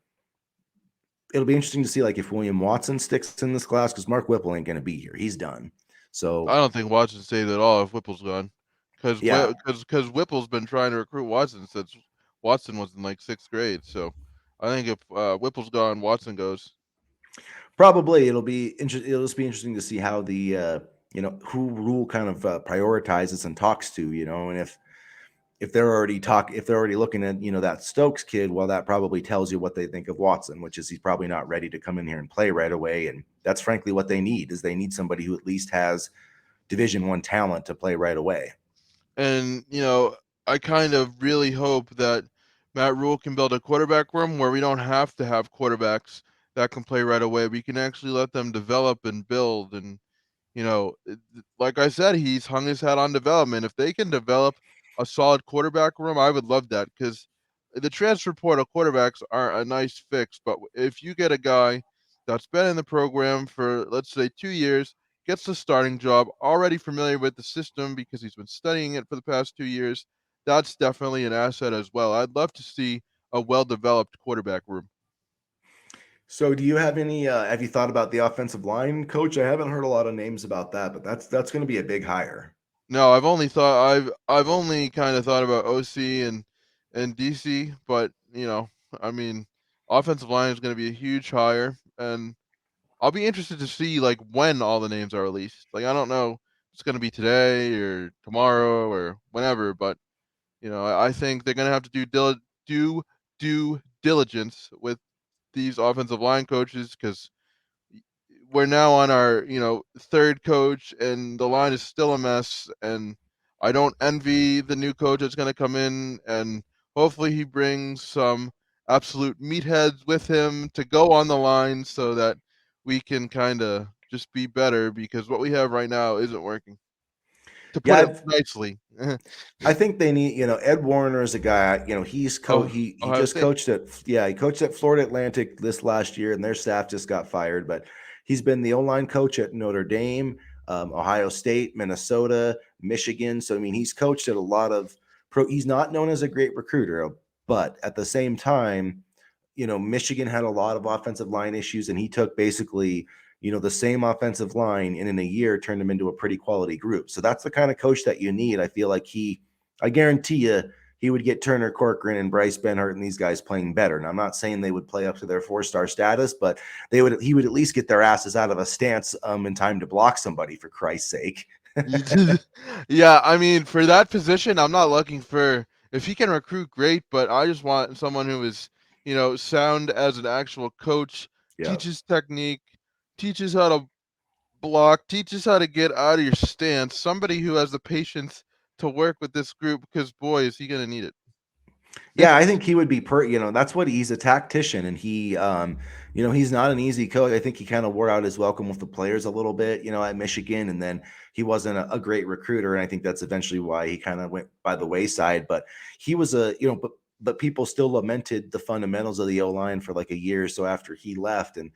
Speaker 1: it'll be interesting to see like if William Watson sticks in this class because Mark Whipple ain't going to be here. He's done.
Speaker 2: I
Speaker 1: So
Speaker 2: don't think Watson saved at all if Whipple's gone, because
Speaker 1: yeah,
Speaker 2: because Whipple's been trying to recruit Watson since Watson was in like sixth grade. So I think if Whipple's gone, Watson goes.
Speaker 1: probably it'll just be interesting to see how who Rule kind of prioritizes and talks to, and if they're already looking at that Stokes kid, well, that probably tells you what they think of Watson, which is he's probably not ready to come in here and play right away. And that's frankly what they need, is they need somebody who at least has Division I talent to play right away.
Speaker 2: And, I kind of really hope that Matt Rhule can build a quarterback room where we don't have to have quarterbacks that can play right away. We can actually let them develop and build. And, like I said, he's hung his hat on development. If they can develop a solid quarterback room, I would love that, because the transfer portal quarterbacks are a nice fix. But if you get a guy that's been in the program for, let's say, 2 years, gets the starting job, already familiar with the system because he's been studying it for the past 2 years, that's definitely an asset as well. I'd love to see a well developed quarterback room.
Speaker 1: So, do you have any? Have you thought about the offensive line coach? I haven't heard a lot of names about that, but that's going to be a big hire.
Speaker 2: No, I've only kind of thought about OC and DC, but I mean, offensive line is going to be a huge hire, and I'll be interested to see like when all the names are released. Like, I don't know if it's going to be today or tomorrow or whenever, but I think they're going to have to do due diligence with these offensive line coaches, because we're now on our third coach and the line is still a mess. And I don't envy the new coach that's going to come in, and hopefully he brings some absolute meatheads with him to go on the line so that we can kind of just be better, because what we have right now isn't working, to
Speaker 1: Yeah,
Speaker 2: put it nicely.
Speaker 1: I think they need, Ed Warner is a guy,
Speaker 2: Oh,
Speaker 1: he
Speaker 2: Ohio
Speaker 1: just
Speaker 2: State.
Speaker 1: he coached at Florida Atlantic this last year, and their staff just got fired. But he's been the O-line coach at Notre Dame, Ohio State, Minnesota, Michigan. So I mean, he's coached at a lot of pro. He's not known as a great recruiter, but at the same time, Michigan had a lot of offensive line issues, and he took basically, the same offensive line and in a year turned them into a pretty quality group. So that's the kind of coach that you need. I feel like I guarantee you, he would get Turner Corcoran and Bryce Benhart and these guys playing better. And I'm not saying they would play up to their 4-star status, but he would at least get their asses out of a stance in time to block somebody, for Christ's sake.
Speaker 2: Yeah, I mean, for that position, I'm not looking for, if he can recruit, great, but I just want someone who is, sound as an actual coach,
Speaker 1: Yeah.
Speaker 2: teaches technique, teaches how to block, teaches how to get out of your stance, somebody who has the patience to work with this group, because boy, is he going to need it.
Speaker 1: Yeah, I think he would be that's what he's a tactician, and he's not an easy coach. I think he kind of wore out his welcome with the players a little bit, at Michigan, and then he wasn't a great recruiter, and I think that's eventually why he kind of went by the wayside. But he was but people still lamented the fundamentals of the O line for like a year or so after he left, and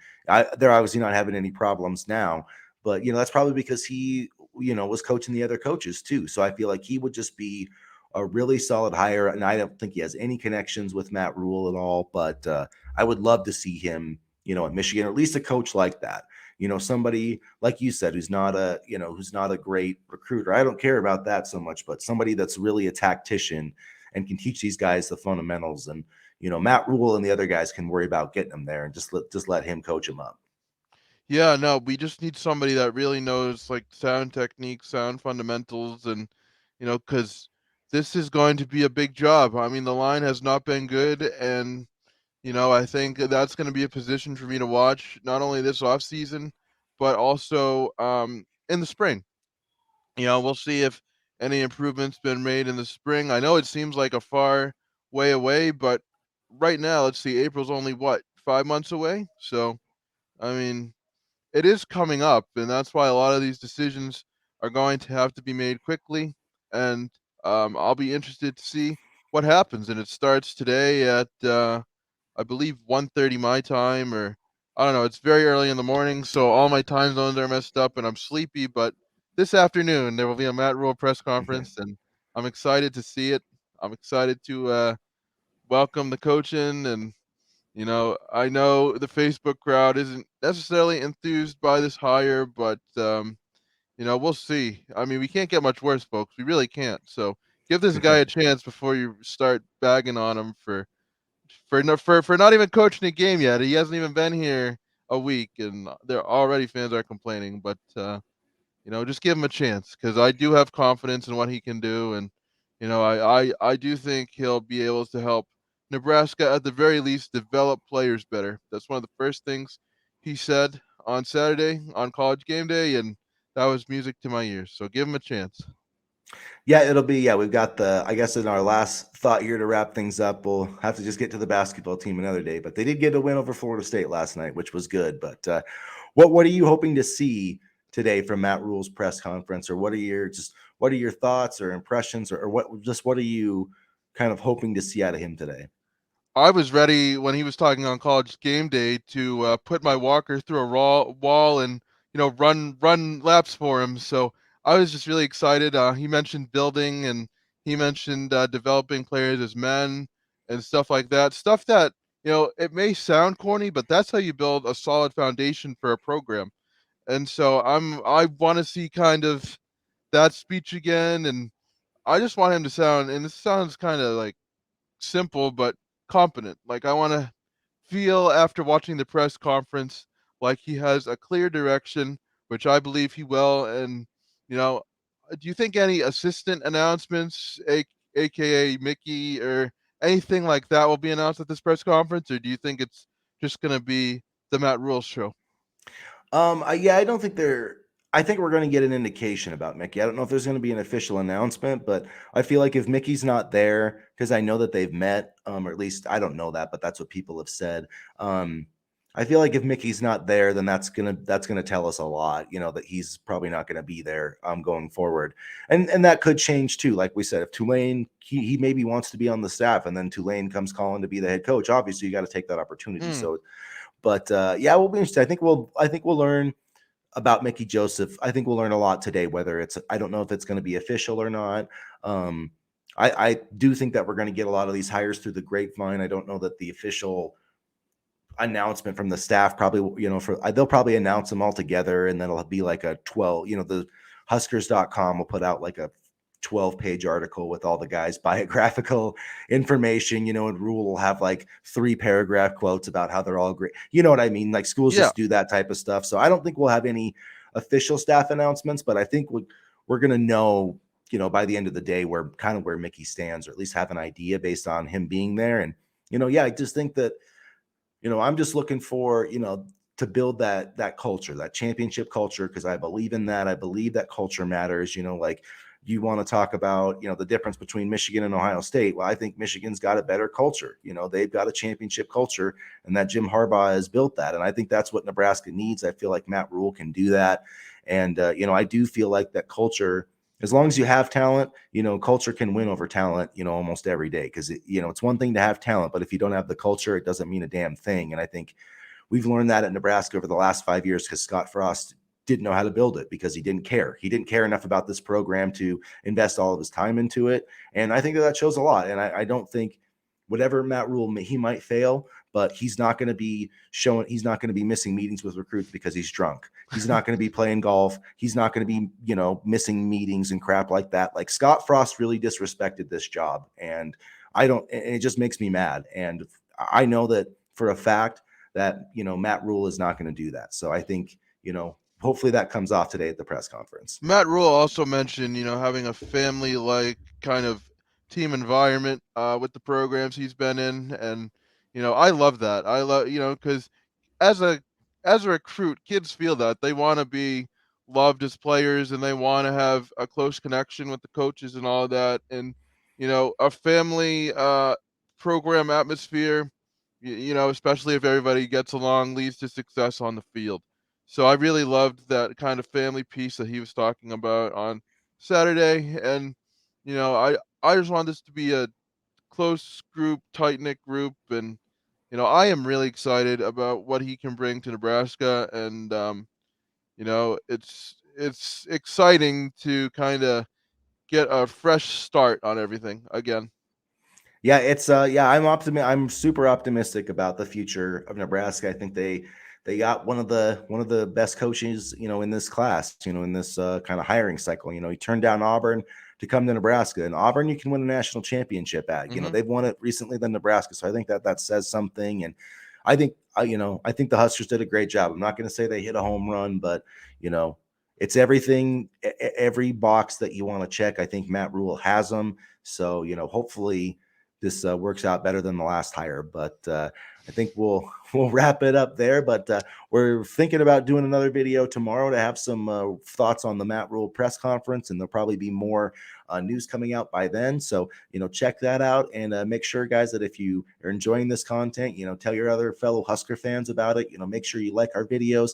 Speaker 1: they're obviously not having any problems now. But that's probably because he was coaching the other coaches too. So I feel like he would just be a really solid hire, and I don't think he has any connections with Matt Rhule at all. But I would love to see him, at Michigan, or at least a coach like that. Somebody like you said, who's not a great recruiter. I don't care about that so much, but somebody that's really a tactician and can teach these guys the fundamentals. And Matt Rhule and the other guys can worry about getting them there, and just let him coach them up.
Speaker 2: Yeah, no, we just need somebody that really knows like sound technique, sound fundamentals, and because this is going to be a big job. I mean, the line has not been good, and I think that's going to be a position for me to watch, not only this off season, but also in the spring. We'll see if any improvements been made in the spring. I know it seems like a far way away, but right now, let's see, April's only what, 5 months away. So I mean, it is coming up, and that's why a lot of these decisions are going to have to be made quickly. And I'll be interested to see what happens. And it starts today at I believe 1:30 my time, or I don't know. It's very early in the morning, so all my time zones are messed up, and I'm sleepy. But this afternoon there will be a Matt Rhule press conference, and I'm excited to see it. I'm excited to welcome the coach in, and I know the Facebook crowd isn't necessarily enthused by this hire, but we'll see. I mean, we can't get much worse, folks. We really can't. So give this guy a chance before you start bagging on him for not even coaching a game yet. He hasn't even been here a week, and there already fans are complaining. But Just give him a chance because I do have confidence in what he can do, and I do think he'll be able to help Nebraska at the very least develop players better. That's one of the first things he said on Saturday on College Game Day, and that was music to my ears. So give him a chance.
Speaker 1: Yeah, it'll be, yeah, we've got I guess in our last thought here to wrap things up, we'll have to just get to the basketball team another day. But they did get a win over Florida State last night, which was good. But what are you hoping to see today from Matt Rule's press conference, or what are your thoughts or impressions, or what are you kind of hoping to see out of him today?
Speaker 2: I was ready when he was talking on College Game Day to put my walker through a raw wall and run laps for him. So I was just really excited. He mentioned building and he mentioned developing players as men and stuff like that. Stuff that it may sound corny, but that's how you build a solid foundation for a program. And so I want to see kind of that speech again, and I just want him to sound. And this sounds kind of like simple but competent. Like I want to feel after watching the press conference like he has a clear direction, which I believe he will. And you know, do you think any assistant announcements, aka Mickey or anything like that, will be announced at this press conference, or do you think it's just going to be the Matt Rule show?
Speaker 1: Yeah, I don't think they're. I think we're going to get an indication about Mickey. I don't know if there's going to be an official announcement, but I feel like if Mickey's not there, because I know that they've met, or at least I don't know that, but that's what people have said. Um, I feel like if Mickey's not there, then that's gonna tell us a lot. That he's probably not going to be there going forward, and that could change too. Like we said, if Tulane he maybe wants to be on the staff, and then Tulane comes calling to be the head coach, obviously you got to take that opportunity.
Speaker 2: Mm.
Speaker 1: So but yeah, we'll be interested. I think we'll learn about Mickey Joseph. I think we'll learn a lot today. Whether I don't know if it's going to be official or not. Um, I do think that we're going to get a lot of these hires through the grapevine. I don't know that the official announcement from the staff probably, they'll probably announce them all together, and then it'll be like a 12. The Huskers.com will put out like a 12-page article with all the guys' biographical information, and Rule will have like 3-paragraph quotes about how they're all great. You know what I mean? Like schools
Speaker 2: Yeah,
Speaker 1: just do that type of stuff. So I don't think we'll have any official staff announcements, but I think we're going to know, by the end of the day, where Mickey stands, or at least have an idea based on him being there. And, yeah, I just think that, I'm just looking for, to build that culture, that championship culture, because I believe in that. I believe that culture matters. Like you want to talk about, the difference between Michigan and Ohio State. Well, I think Michigan's got a better culture. They've got a championship culture, and that Jim Harbaugh has built that. And I think that's what Nebraska needs. I feel like Matt Rhule can do that. And, I do feel like that culture, as long as you have talent, culture can win over talent, almost every day. Because it's one thing to have talent, but if you don't have the culture, it doesn't mean a damn thing. And I think we've learned that at Nebraska over the last 5 years, because Scott Frost didn't know how to build it, because he didn't care. He didn't care enough about this program to invest all of his time into it. And I think that shows a lot. And I don't think whatever Matt Rhule, he might fail, but he's not going to be missing meetings with recruits because he's drunk. He's not going to be playing golf. He's not going to be, missing meetings and crap like that. Like Scott Frost really disrespected this job. And it just makes me mad. And I know that for a fact that, Matt Rhule is not going to do that. So I think, hopefully that comes off today at the press conference.
Speaker 2: Matt Rhule also mentioned, having a family-like kind of team environment with the programs he's been in, and I love that. I love, because as a as a recruit, kids feel that they want to be loved as players and they want to have a close connection with the coaches and all of that, and a family program atmosphere, especially if everybody gets along, leads to success on the field. So I really loved that kind of family piece that he was talking about on Saturday, and I just want this to be a close group, tight knit group, and I am really excited about what he can bring to Nebraska, and it's exciting to kind of get a fresh start on everything again.
Speaker 1: Yeah, I'm super optimistic about the future of Nebraska. I think they got one of the best coaches, in this class, in this kind of hiring cycle. He turned down Auburn to come to Nebraska, and Auburn you can win a national championship at.
Speaker 2: Hmm.
Speaker 1: They've won it recently than Nebraska, so I think that says something. And I think I think the Huskers did a great job. I'm not going to say they hit a home run, but you know it's everything, every box that you want to check. I think Matt Rhule has them. So, hopefully this works out better than the last hire. But I think we'll wrap it up there. But we're thinking about doing another video tomorrow to have some thoughts on the Matt Rhule press conference, and there'll probably be more news coming out by then. So, check that out, and make sure, guys, that if you are enjoying this content, tell your other fellow Husker fans about it. Make sure you like our videos,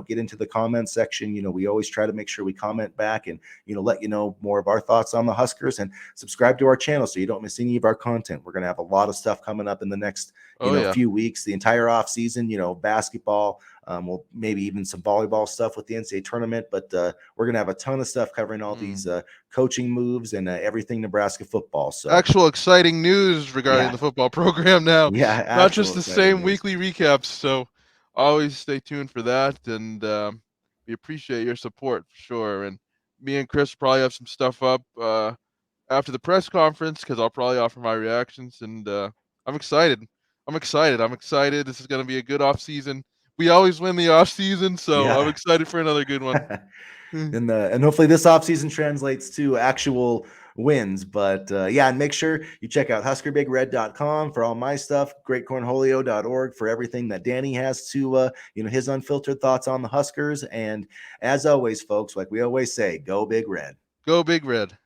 Speaker 1: get into the comment section. We always try to make sure we comment back and, let you know more of our thoughts on the Huskers, and subscribe to our channel so you don't miss any of our content. We're going to have a lot of stuff coming up in the next,
Speaker 2: Oh yeah.
Speaker 1: few weeks, the entire off season, basketball, well, maybe even some volleyball stuff with the NCAA tournament, but we're going to have a ton of stuff covering all these coaching moves and everything Nebraska football. So
Speaker 2: actual exciting news regarding the football program now,
Speaker 1: yeah,
Speaker 2: not just
Speaker 1: actual
Speaker 2: the
Speaker 1: exciting
Speaker 2: same
Speaker 1: news.
Speaker 2: weekly recaps. So always stay tuned for that, and we appreciate your support for sure. And me and Chris probably have some stuff up after the press conference, because I'll probably offer my reactions, and I'm excited. I'm excited. I'm excited. This is going to be a good off season. We always win the off season, so I'm
Speaker 1: Yeah.
Speaker 2: excited for another good one.
Speaker 1: And hopefully this offseason translates to actual wins. But yeah, and make sure you check out huskerbigred.com for all my stuff, greatcornholio.org for everything that Danny has to his unfiltered thoughts on the Huskers. And as always, folks, like we always say, go Big Red.
Speaker 2: Go Big Red.